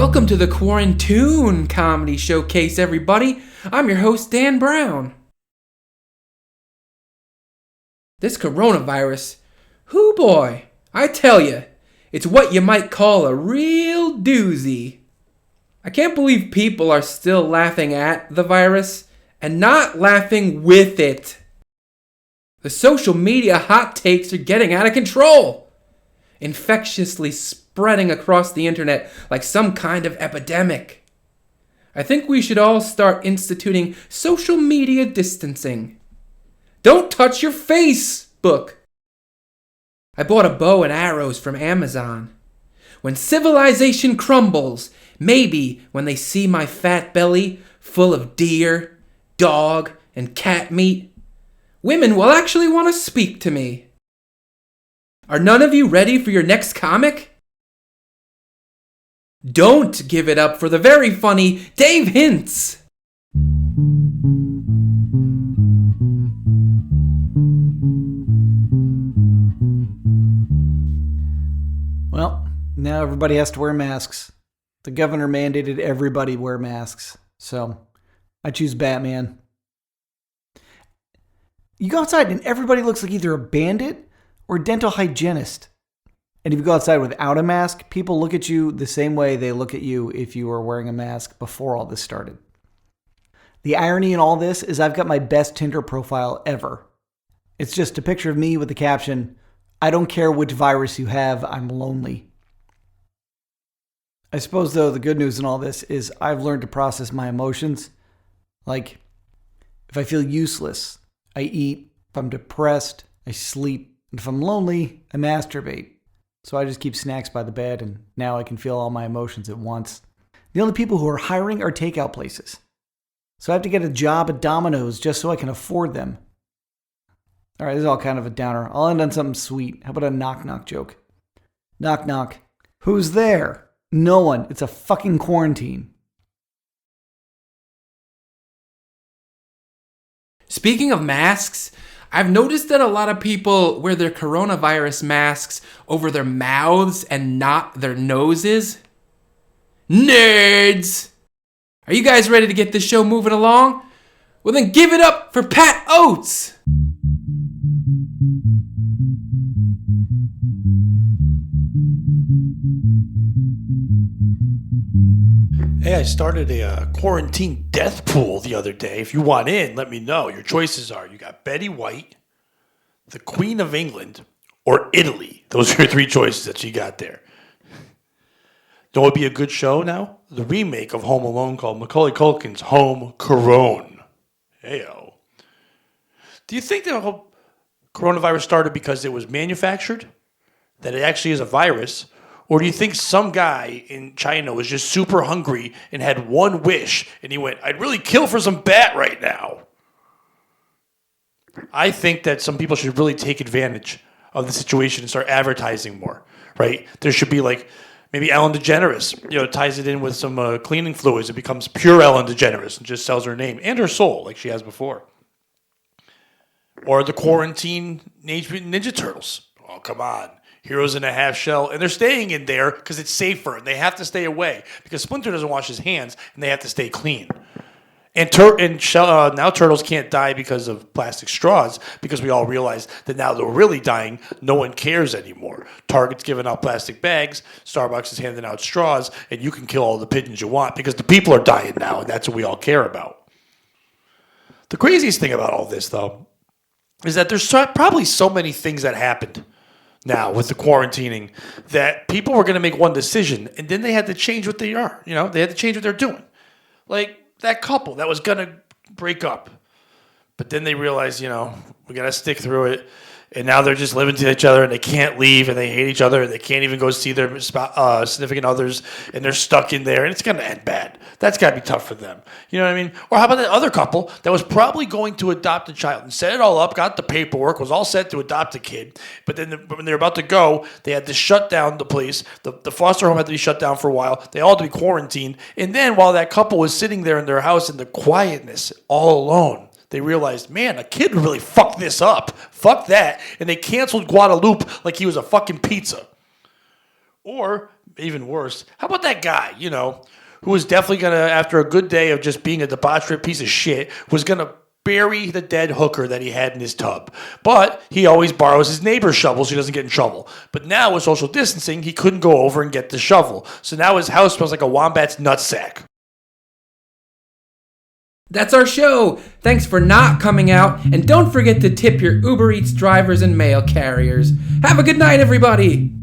Welcome to the QuaranTOON Comedy Showcase, everybody. I'm your host, Dan Brown. This coronavirus, hoo boy, I tell you, it's what you might call a real doozy. I can't believe people are still laughing at the virus and not laughing with it. The social media hot takes are getting out of control, infectiously spreading across the internet like some kind of epidemic. I think we should all start instituting social media distancing. Don't touch your Facebook. I bought a bow and arrows from Amazon. When civilization crumbles, maybe when they see my fat belly full of deer, dog, and cat meat, women will actually want to speak to me. Are none of you ready for your next comic? Don't give it up for the very funny Dave Hintz. Well, now everybody has to wear masks. The governor mandated everybody wear masks. So, I choose Batman. You go outside and everybody looks like either a bandit or a dental hygienist. And if you go outside without a mask, people look at you the same way they look at you if you were wearing a mask before all this started. The irony in all this is I've got my best Tinder profile ever. It's just a picture of me with the caption, "I don't care which virus you have, I'm lonely." I suppose, though, the good news in all this is I've learned to process my emotions. Like, if I feel useless, I eat. If I'm depressed, I sleep. And if I'm lonely, I masturbate. So I just keep snacks by the bed, and now I can feel all my emotions at once. The only people who are hiring are takeout places. So I have to get a job at Domino's just so I can afford them. All right, this is all kind of a downer. I'll end on something sweet. How about a knock-knock joke? Knock, knock. Who's there? No one. It's a fucking quarantine. Speaking of masks, I've noticed that a lot of people wear their coronavirus masks over their mouths and not their noses. Nerds! Are you guys ready to get this show moving along? Well then give it up for Pat Oates! Hey, I started a quarantine death pool the other day. If you want in, let me know. Your choices are, you got Betty White, the Queen of England, or Italy. Those are your three choices that you got there. Know what would be a good show now? The remake of Home Alone called Macaulay Culkin's Home Corone. Heyo. Do you think the whole coronavirus started because it was manufactured? That it actually is a virus? Or do you think some guy in China was just super hungry and had one wish and he went, I'd really kill for some bat right now? I think that some people should really take advantage of the situation and start advertising more, right? There should be like maybe Ellen DeGeneres, ties it in with some cleaning fluids. It becomes pure Ellen DeGeneres and just sells her name and her soul like she has before. Or the quarantine Ninja Turtles. Oh, come on. Heroes in a half shell, and they're staying in there because it's safer, and they have to stay away because Splinter doesn't wash his hands, and they have to stay clean. And now turtles can't die because of plastic straws because we all realize that now they're really dying. No one cares anymore. Target's giving out plastic bags, Starbucks is handing out straws, and you can kill all the pigeons you want because the people are dying now, and that's what we all care about. The craziest thing about all this, though, is that there's probably so many things that happened now with the quarantining that people were going to make one decision and then they had to change what they are. They had to change what they're doing. Like that couple that was going to break up. But then they realized, we got to stick through it. And now they're just living to each other and they can't leave and they hate each other and they can't even go see their significant others and they're stuck in there and it's going to end bad. That's got to be tough for them. You know what I mean? Or how about that other couple that was probably going to adopt a child and set it all up, got the paperwork, was all set to adopt a kid. But then when they're about to go, they had to shut down the place. The foster home had to be shut down for a while. They all had to be quarantined. And then while that couple was sitting there in their house in the quietness, all alone, they realized, man, a kid would really fuck this up. Fuck that. And they canceled Guadalupe like he was a fucking pizza. Or, even worse, how about that guy, who was definitely going to, after a good day of just being a debaucherate piece of shit, was going to bury the dead hooker that he had in his tub. But he always borrows his neighbor's shovel so he doesn't get in trouble. But now with social distancing, he couldn't go over and get the shovel. So now his house smells like a wombat's nutsack. That's our show. Thanks for not coming out, and don't forget to tip your Uber Eats drivers and mail carriers. Have a good night, everybody.